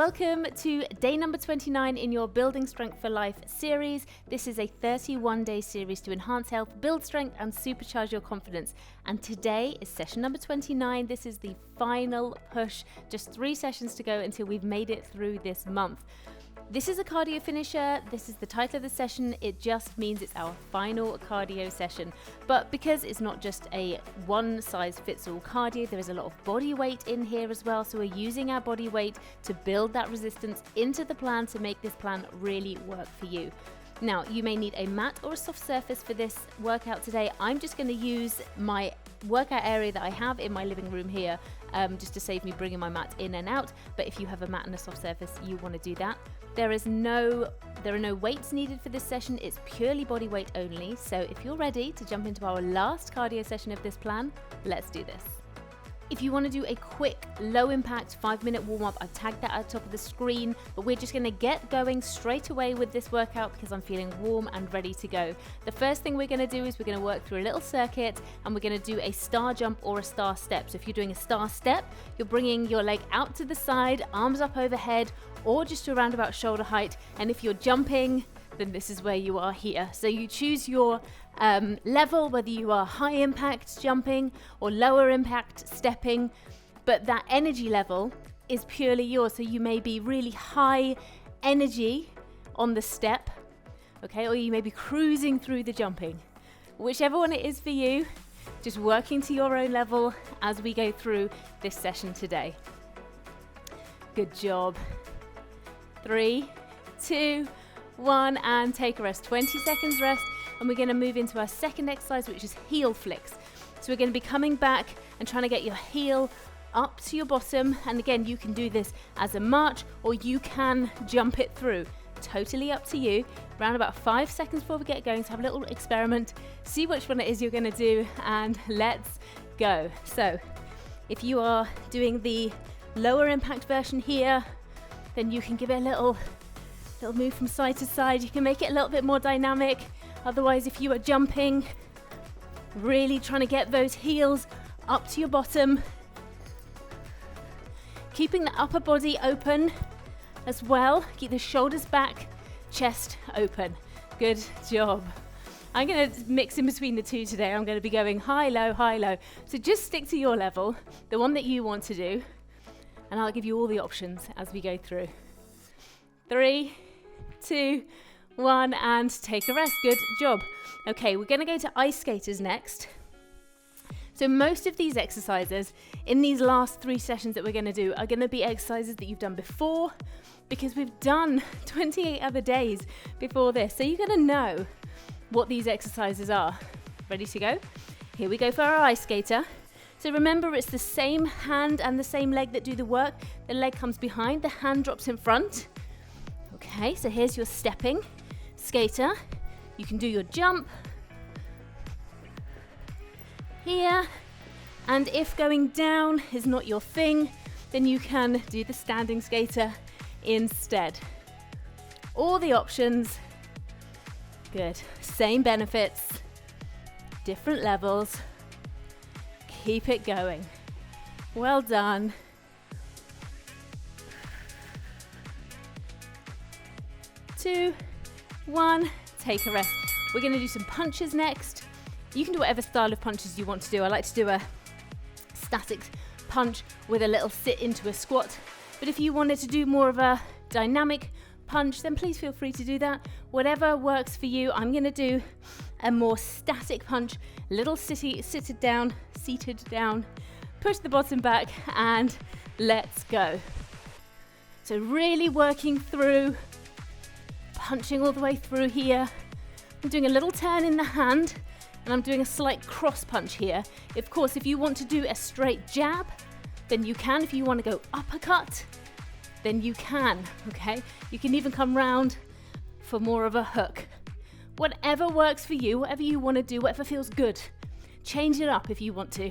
Welcome to day number 29 in your Building Strength for Life series. This is a 31-day series to enhance health, build strength and supercharge your confidence. And today is session number 29. This is the final push. Just 3 sessions to go until we've made it through this month. This is a cardio finisher. This is the title of the session. It just means it's our final cardio session. But because it's not just a one-size-fits-all cardio, there is a lot of body weight in here as well. So we're using our body weight to build that resistance into the plan to make this plan really work for you. Now, you may need a mat or a soft surface for this workout today. I'm just going to use my workout area that I have in my living room here, just to save me bringing my mat in and out. But if you have a mat and a soft surface, you want to do that. There are no weights needed for this session. It's purely body weight only. So if you're ready to jump into our last cardio session of this plan, let's do this. If you want to do a quick, low-impact 5-minute warm-up, I've tagged that at the top of the screen, but we're just going to get going straight away with this workout because I'm feeling warm and ready to go. The first thing we're going to do is we're going to work through a little circuit and we're going to do a star jump or a star step. So if you're doing a star step, you're bringing your leg out to the side, arms up overhead, or just to around about shoulder height. And if you're jumping, then this is where you are here. So you choose your level, whether you are high impact jumping or lower impact stepping, but that energy level is purely yours. So you may be really high energy on the step, okay, or you may be cruising through the jumping. Whichever one it is for you, just working to your own level as we go through this session today. Good job. 3, 2, 1, and take a rest. 20 seconds rest, and we're going to move into our second exercise, which is heel flicks. So we're going to be coming back and trying to get your heel up to your bottom. And again, you can do this as a march or you can jump it through. Totally up to you. Around about 5 seconds before we get going, so have a little experiment, see which one it is you're going to do, and let's go. So if you are doing the lower impact version here, then you can give it a little move from side to side. You can make it a little bit more dynamic. Otherwise, if you are jumping, really trying to get those heels up to your bottom, keeping the upper body open as well. Keep the shoulders back, chest open. Good job. I'm going to mix in between the two today. I'm going to be going high, low, high, low. So just stick to your level, the one that you want to do, and I'll give you all the options as we go through. 3, 2, 1, and take a rest. Good job. Okay, we're going to go to ice skaters next. So most of these exercises in these last 3 sessions that we're going to do are going to be exercises that you've done before, because we've done 28 other days before this. So you're going to know what these exercises are. Ready to go? Here we go for our ice skater. So remember, it's the same hand and the same leg that do the work. The leg comes behind, the hand drops in front. Okay, so here's your stepping skater. You can do your jump here, and if going down is not your thing, then you can do the standing skater instead. All the options. Good. Same benefits, different levels. Keep it going. Well done. 2, 1, take a rest. We're going to do some punches next. You can do whatever style of punches you want to do. I like to do a static punch with a little sit into a squat. But if you wanted to do more of a dynamic punch, then please feel free to do that. Whatever works for you. I'm going to do a more static punch, little seated down, push the bottom back, and let's go. So really working through, punching all the way through here. I'm doing a little turn in the hand, and I'm doing a slight cross punch here. Of course, if you want to do a straight jab, then you can. If you want to go uppercut, then you can, okay? You can even come round for more of a hook. Whatever works for you, whatever you want to do, whatever feels good. Change it up if you want to.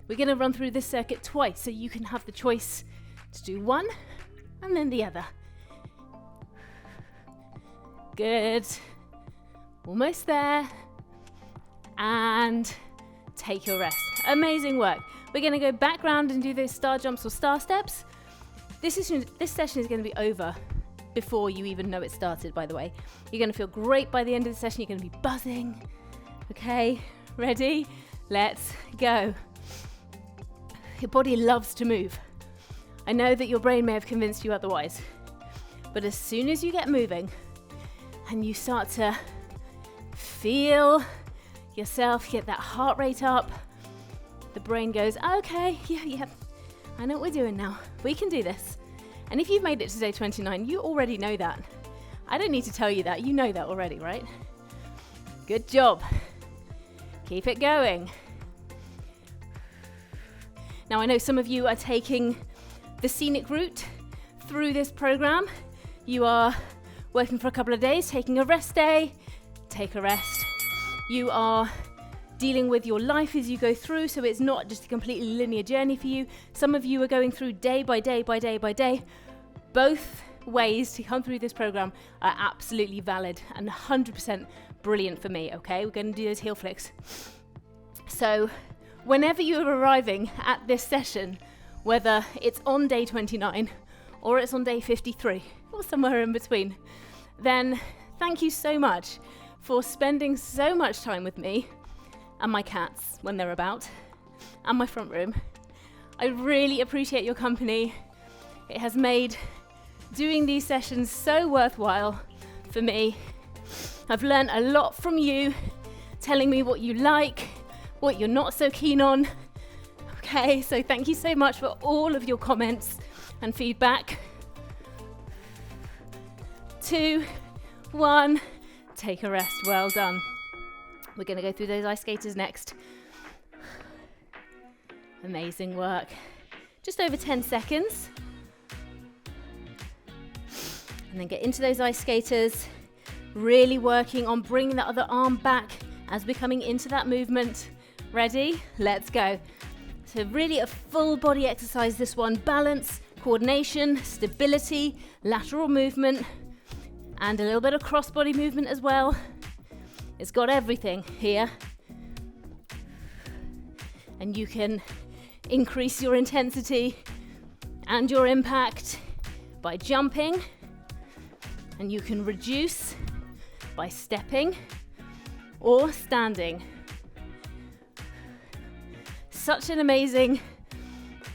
We're going to run through this circuit twice, so you can have the choice to do one and then the other. Good. Almost there. And take your rest. Amazing work. We're going to go back round and do those star jumps or star steps. This session is going to be over before you even know it started, by the way. You're going to feel great by the end of the session. You're going to be buzzing. Okay, ready? Let's go. Your body loves to move. I know that your brain may have convinced you otherwise, but as soon as you get moving and you start to feel yourself get that heart rate up, the brain goes, okay, yeah, I know what we're doing now. We can do this. And if you've made it to day 29, you already know that. I don't need to tell you that. You know that already, right? Good job. Keep it going. Now, I know some of you are taking the scenic route through this program. You are working for a couple of days, taking a rest day. Take a rest. You are dealing with your life as you go through, so it's not just a completely linear journey for you. Some of you are going through day by day by day by day. Both ways to come through this program are absolutely valid and 100% brilliant for me, okay? We're going to do those heel flicks. So whenever you're arriving at this session, whether it's on day 29 or it's on day 53 or somewhere in between, then thank you so much for spending so much time with me and my cats when they're about, and my front room. I really appreciate your company. It has made doing these sessions so worthwhile for me. I've learned a lot from you, telling me what you like, what you're not so keen on. Okay, so thank you so much for all of your comments and feedback. 2, 1, take a rest. Well done. We're going to go through those ice skaters next. Amazing work. Just over 10 seconds. And then get into those ice skaters. Really working on bringing the other arm back as we're coming into that movement. Ready? Let's go. So really a full body exercise, this one. Balance, coordination, stability, lateral movement, and a little bit of cross body movement as well. It's got everything here. And you can increase your intensity and your impact by jumping, and you can reduce by stepping or standing. Such an amazing,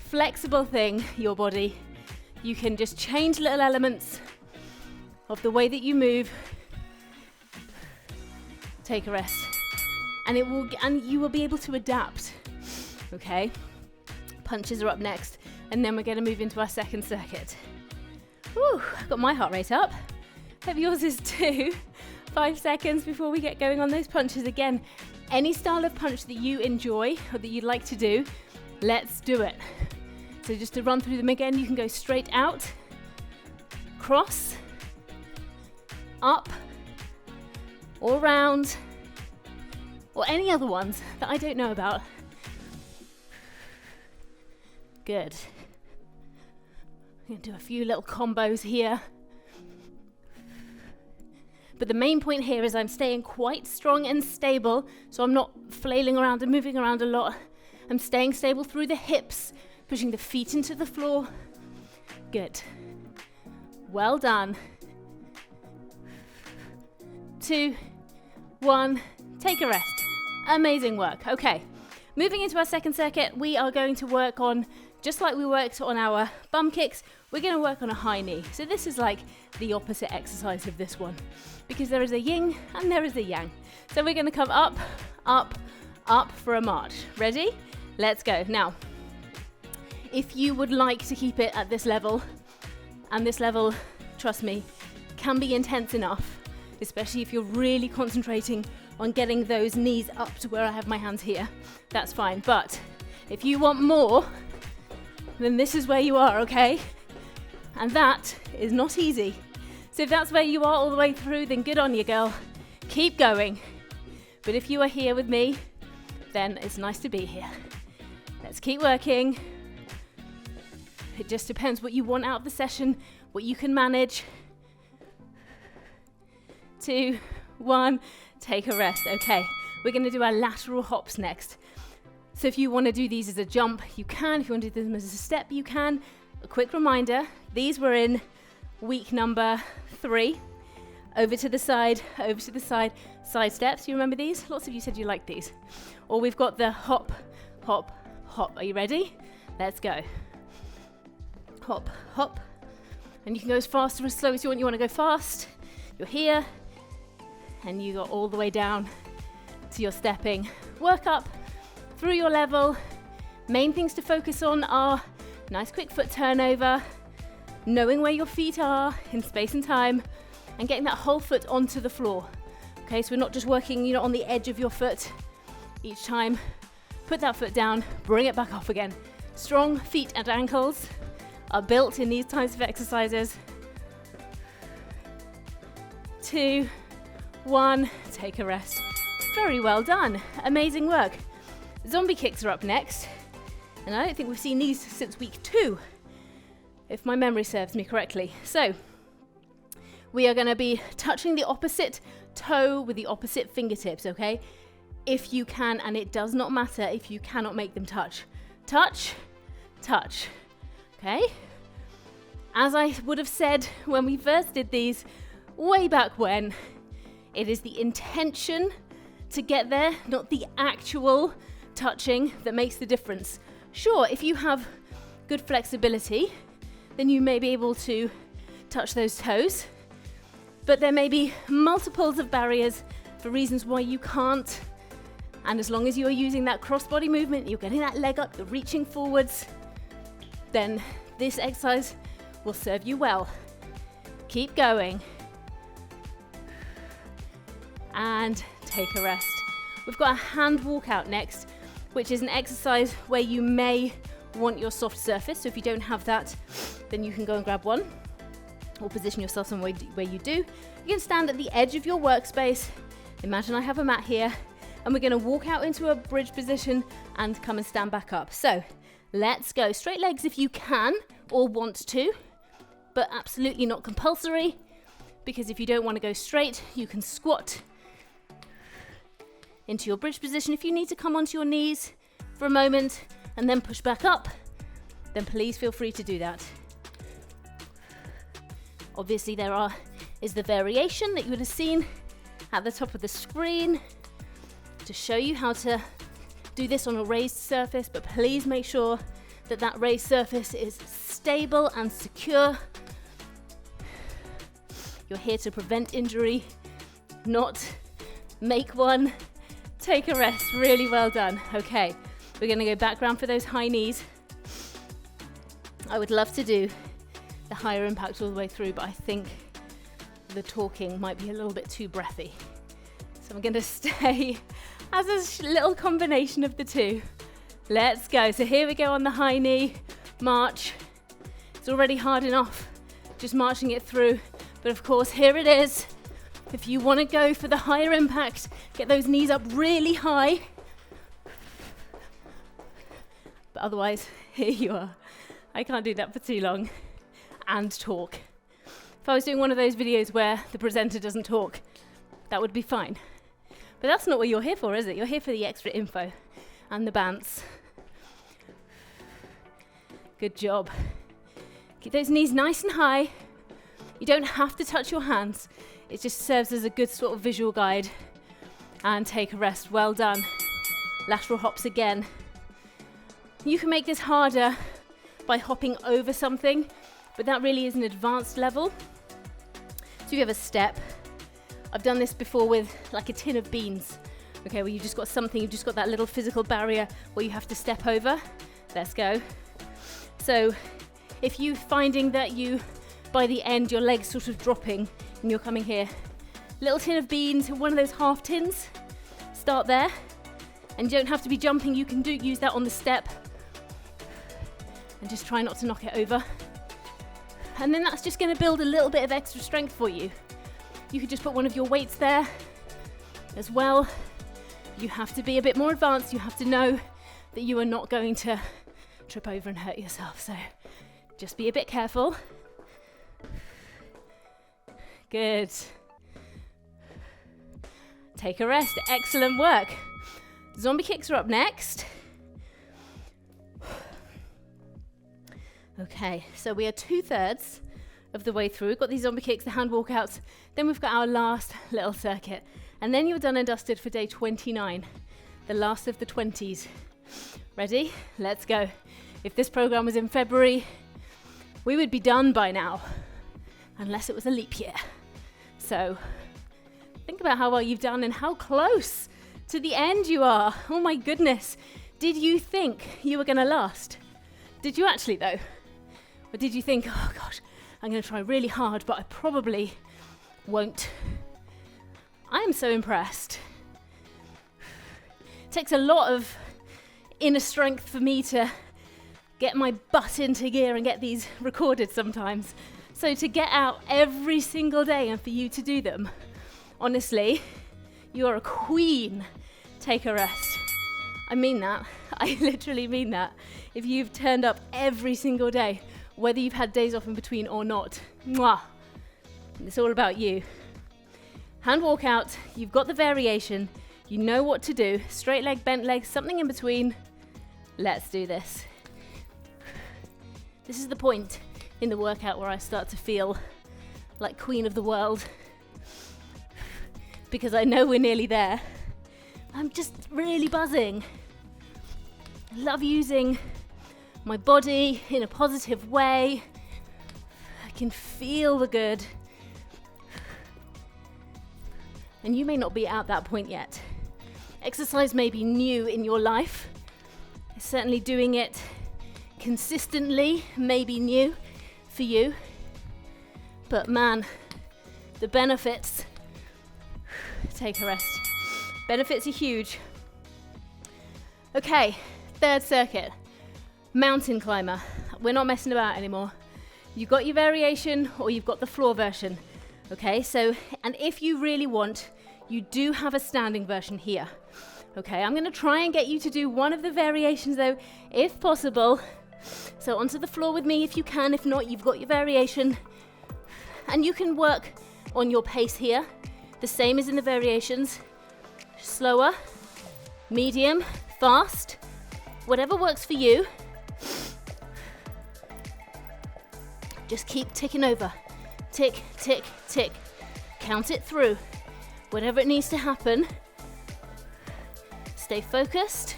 flexible thing, your body. You can just change little elements of the way that you move. Take a rest, and you will be able to adapt. Okay, punches are up next, and then we're going to move into our second circuit. Whew, I've got my heart rate up. Hope yours is too. 5 seconds before we get going on those punches. Again, any style of punch that you enjoy or that you'd like to do, let's do it. So just to run through them again, you can go straight out, cross, up, or round, or any other ones that I don't know about. Good. I'm going to do a few little combos here. But the main point here is I'm staying quite strong and stable, so I'm not flailing around and moving around a lot. I'm staying stable through the hips, pushing the feet into the floor. Good. Well done. 2, 1, take a rest. Amazing work. Okay, moving into our second circuit, we are going to work on, just like we worked on our bum kicks, we're going to work on a high knee. So this is like the opposite exercise of this one, because there is a yin and there is a yang. So we're going to come up, up, up for a march. Ready? Let's go. Now, if you would like to keep it at this level, and this level, trust me, can be intense enough, especially if you're really concentrating on getting those knees up to where I have my hands here, that's fine. But if you want more, then this is where you are, okay? And that is not easy. So if that's where you are all the way through, then good on you, girl. Keep going. But if you are here with me, then it's nice to be here. Let's keep working. It just depends what you want out of the session, what you can manage. 2, 1, take a rest. Okay, we're going to do our lateral hops next. So if you want to do these as a jump, you can. If you want to do them as a step, you can. a quick reminder, these were in week number 3. Over to the side, side steps. You remember these? Lots of you said you liked these. Or we've got the hop, hop, hop. Are you ready? Let's go. Hop, hop. And you can go as fast or as slow as you want. You want to go fast. You're here. And you go all the way down to your stepping. Work up through your level. Main things to focus on are nice quick foot turnover, knowing where your feet are in space and time, and getting that whole foot onto the floor. Okay, so we're not just working, on the edge of your foot each time. Put that foot down, bring it back up again. Strong feet and ankles are built in these types of exercises. 2, 1, take a rest. Very well done, amazing work. Zombie kicks are up next, and I don't think we've seen these since week 2, if my memory serves me correctly. So, we are going to be touching the opposite toe with the opposite fingertips, okay? If you can, and it does not matter if you cannot make them touch. Touch, touch, okay? As I would have said when we first did these, way back when, it is the intention to get there, not the actual touching, that makes the difference. Sure, if you have good flexibility, then you may be able to touch those toes, but there may be multiples of barriers for reasons why you can't. And as long as you are using that cross-body movement, you're getting that leg up, you're reaching forwards, then this exercise will serve you well. Keep going. And take a rest. We've got a hand walkout next, which is an exercise where you may want your soft surface. So if you don't have that, then you can go and grab one, or position yourself somewhere where you do. You can stand at the edge of your workspace. Imagine I have a mat here, and we're going to walk out into a bridge position and come and stand back up. So let's go. Straight legs if you can or want to, but absolutely not compulsory, because if you don't want to go straight, you can squat into your bridge position. If you need to come onto your knees for a moment and then push back up, then please feel free to do that. Obviously there is the variation that you would have seen at the top of the screen to show you how to do this on a raised surface, but please make sure that that raised surface is stable and secure. You're here to prevent injury, not make one. Take a rest, really well done. Okay, we're gonna go back round for those high knees. I would love to do the higher impact all the way through, but I think the talking might be a little bit too breathy. So I'm gonna stay as a little combination of the two. Let's go. So here we go on the high knee, march. It's already hard enough just marching it through, but of course here it is. If you want to go for the higher impact, get those knees up really high. But otherwise, here you are. I can't do that for too long. And talk. If I was doing one of those videos where the presenter doesn't talk, that would be fine. But that's not what you're here for, is it? You're here for the extra info and the bounce. Good job. Keep those knees nice and high. You don't have to touch your hands. It just serves as a good sort of visual guide. And take a rest. Well done. Lateral hops again. You can make this harder by hopping over something, but that really is an advanced level. So you have a step. I've done this before with like a tin of beans. Okay, where you've just got something, you've just got that little physical barrier where you have to step over. Let's go. So if you're finding that by the end, your leg's sort of dropping and you're coming here, little tin of beans, one of those half tins, start there. And you don't have to be jumping, you can use that on the step. And just try not to knock it over. And then that's just going to build a little bit of extra strength for you. You could just put one of your weights there as well. You have to be a bit more advanced. You have to know that you are not going to trip over and hurt yourself. So just be a bit careful. Good. Take a rest. Excellent work. Zombie kicks are up next. Okay, so we are 2/3 of the way through. We've got these zombie kicks, the hand walkouts, then we've got our last little circuit. And then you're done and dusted for day 29, the last of the 20s. Ready? Let's go. If this program was in February, we would be done by now, unless it was a leap year. So think about how well you've done and how close to the end you are. Oh my goodness. Did you think you were going to last? Did you actually though? Or did you think, oh gosh, I'm going to try really hard, but I probably won't? I am so impressed. It takes a lot of inner strength for me to get my butt into gear and get these recorded sometimes. So to get out every single day and for you to do them, honestly, you are a queen. Take a rest. I mean that. I literally mean that. If you've turned up every single day, whether you've had days off in between or not, mwah, it's all about you. Hand walk out, you've got the variation, you know what to do, straight leg, bent leg, something in between. Let's do this. This is the point in the workout where I start to feel like queen of the world, because I know we're nearly there. I'm just really buzzing. I love using my body in a positive way. I can feel the good. And you may not be at that point yet. Exercise may be new in your life. Certainly doing it consistently may be new for you. But man, the benefits, take a rest. Benefits are huge. Okay, third circuit. Mountain climber. We're not messing about anymore. You've got your variation or you've got the floor version. Okay, so, and if you really want, you do have a standing version here. Okay, I'm gonna try and get you to do one of the variations though, if possible. So onto the floor with me if you can. If not, you've got your variation. And you can work on your pace here, the same as in the variations. Slower, medium, fast, whatever works for you. Just keep ticking over. Tick, tick, tick. Count it through. Whatever it needs to happen. Stay focused.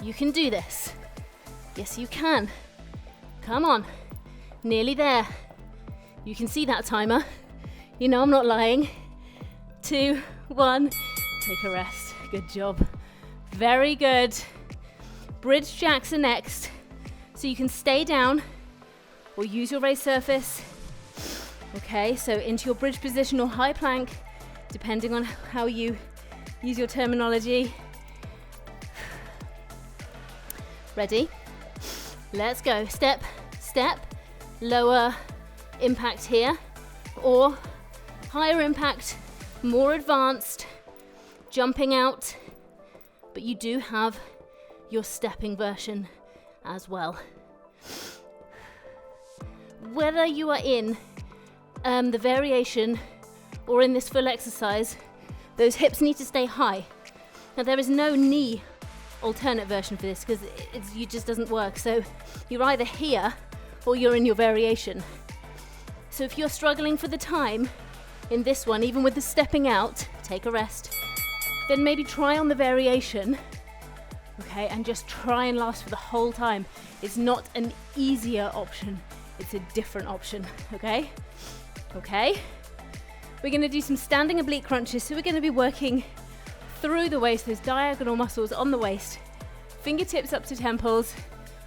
You can do this. Yes, you can. Come on. Nearly there. You can see that timer. You know I'm not lying. 2, 1. Take a rest. Good job. Very good. Bridge jacks are next. So you can stay down or use your raised surface. Okay, so into your bridge position or high plank, depending on how you use your terminology. Ready? Let's go. Step, step, lower impact here, or higher impact, more advanced, jumping out, but you do have your stepping version as well. Whether you are in the variation or in this full exercise, those hips need to stay high. Now there is no knee alternate version for this because it just doesn't work. So you're either here or you're in your variation. So if you're struggling for the time in this one, even with the stepping out, take a rest. Then maybe try on the variation, okay, and just try and last for the whole time. It's not an easier option, it's a different option, okay? Okay, we're gonna do some standing oblique crunches. So we're gonna be working through the waist, those diagonal muscles on the waist. Fingertips up to temples,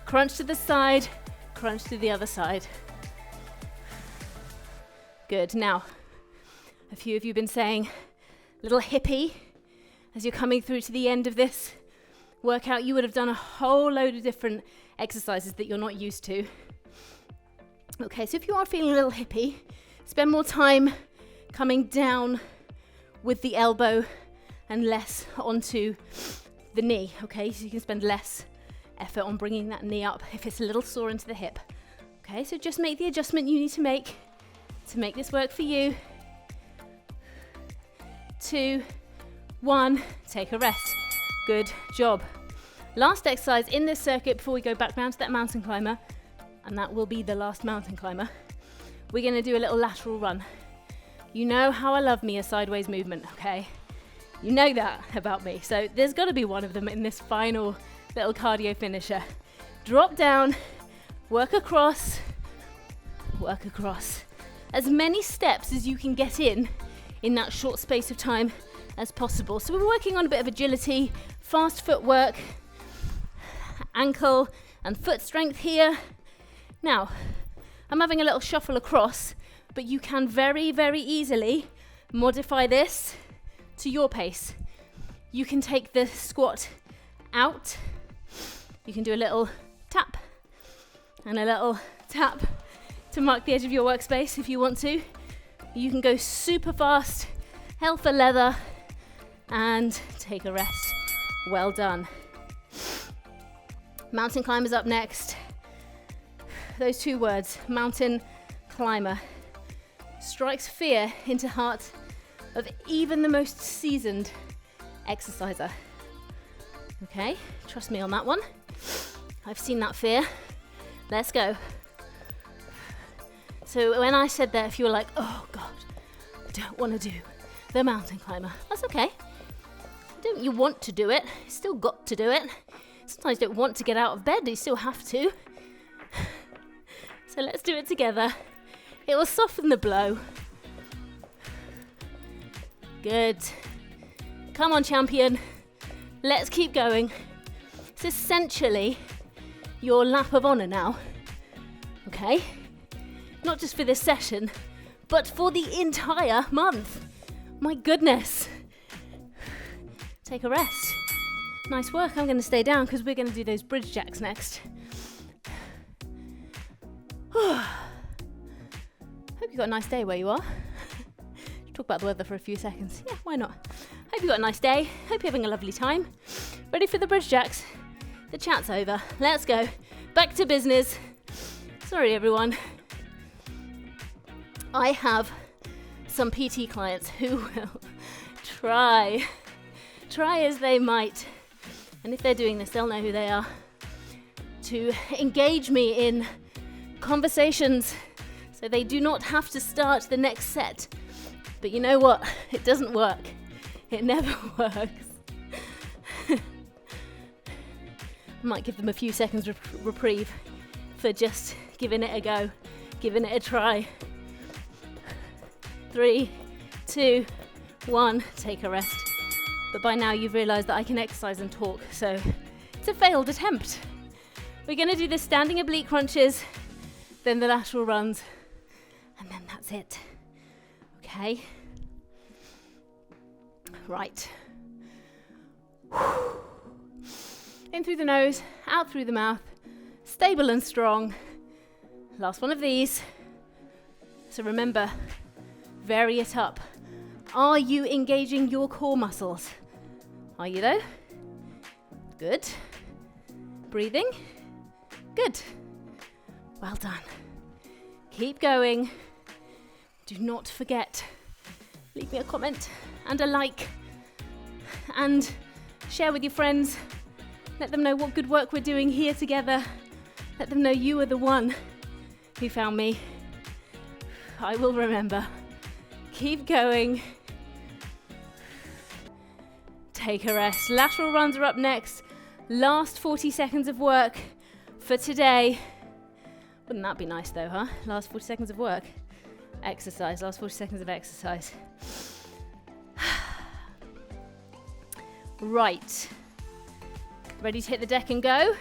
crunch to the side, crunch to the other side. Good, now, a few of you have been saying, little hippie, as you're coming through to the end of this workout, you would have done a whole load of different exercises that you're not used to. Okay, so if you are feeling a little hippie, spend more time coming down with the elbow and less onto the knee, okay? So you can spend less effort on bringing that knee up if it's a little sore into the hip. Okay, so just make the adjustment you need to make this work for you. 2, 1, take a rest. Good job. Last exercise in this circuit before we go back down to that mountain climber. and that will be the last mountain climber, we're going to do a little lateral run. You know how I love me a sideways movement, okay? You know that about me. So there's got to be one of them in this final little cardio finisher. Drop down, work across. As many steps as you can get in that short space of time as possible. So we're working on a bit of agility, fast footwork, ankle and foot strength here. Now, I'm having a little shuffle across, but you can very, very easily modify this to your pace. You can take the squat out. You can do a little tap and a little tap to mark the edge of your workspace if you want to. You can go super fast, hell for leather, and take a rest. Well done. Mountain climber's up next. Those two words, mountain climber, strikes fear into heart of even the most seasoned exerciser. Okay, trust me on that one. I've seen that fear. Let's go. So when I said that, if you were like, oh God, I don't want to do the mountain climber, that's okay. Don't you want to do it? You still got to do it. Sometimes you don't want to get out of bed, you still have to. So let's do it together. It will soften the blow. Good. Come on, champion. Let's keep going. It's essentially your lap of honour now. Okay? Not just for this session, but for the entire month. My goodness. Take a rest. Nice work. I'm going to stay down because we're going to do those bridge jacks next. Hope you got a nice day where you are. Talk about the weather for a few seconds. Yeah, why not? Hope you got a nice day. Hope you're having a lovely time. Ready for the bridge jacks? The chat's over. Let's go. Back to business. Sorry, everyone. I have some PT clients who will try as they might, and if they're doing this, they'll know who they are, to engage me in conversations so they do not have to start the next set. But you know what? It doesn't work. It never works. I might give them a few seconds reprieve for just giving it a go, giving it a try. 3, 2, 1, take a rest. But by now you've realised that I can exercise and talk, so it's a failed attempt. We're going to do the standing oblique crunches, then the lateral runs, and then that's it. Okay? Right. In through the nose, out through the mouth, stable and strong. Last one of these. So remember, vary it up. Are you engaging your core muscles? Are you though? Good. Breathing? Good. Well done. Keep going. Do not forget, leave me a comment and a like and share with your friends. Let them know what good work we're doing here together. Let them know you are the one who found me. I will remember. Keep going. Take a rest. Lateral runs are up next. Last 40 seconds of work for today. Wouldn't that be nice though, huh? Last 40 seconds of work. Exercise, last 40 seconds of exercise. Right. Ready to hit the deck and go?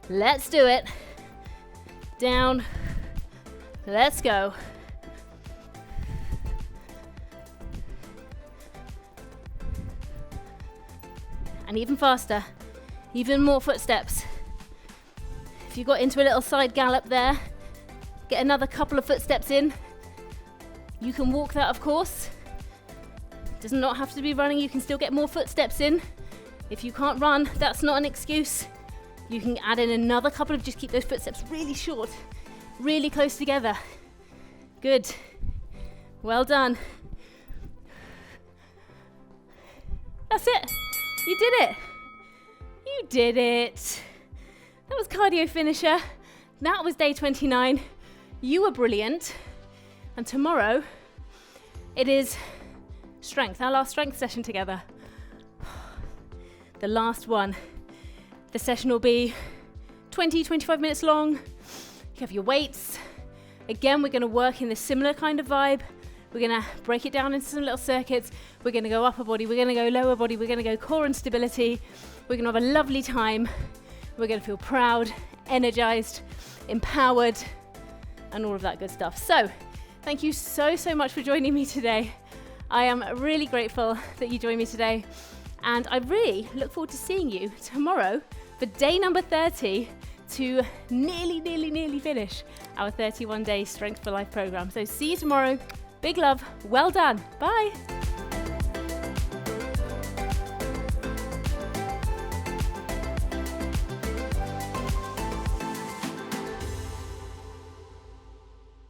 Let's do it. Down. Let's go. And even faster, even more footsteps. If you got into a little side gallop there, get another couple of footsteps in. You can walk that, of course. Does not have to be running, you can still get more footsteps in. If you can't run, that's not an excuse. You can add in another couple of, just keep those footsteps really short, really close together. Good. Well done. That's it. You did it. You did it. That was cardio finisher that was day 29. You were brilliant. And tomorrow, it is strength, our last strength session together. The last one. The session will be 20-25 minutes long. You have your weights. Again, we're going to work in this similar kind of vibe. We're going to break it down into some little circuits. We're going to go upper body, we're going to go lower body, we're going to go core and stability. We're going to have a lovely time. We're going to feel proud, energized, empowered, and all of that good stuff. So, thank you so much for joining me today. I am really grateful that you joined me today. And I really look forward to seeing you tomorrow for day number 30 to nearly finish our 31-day Strength for Life program. So see you tomorrow. Big love. Well done. Bye.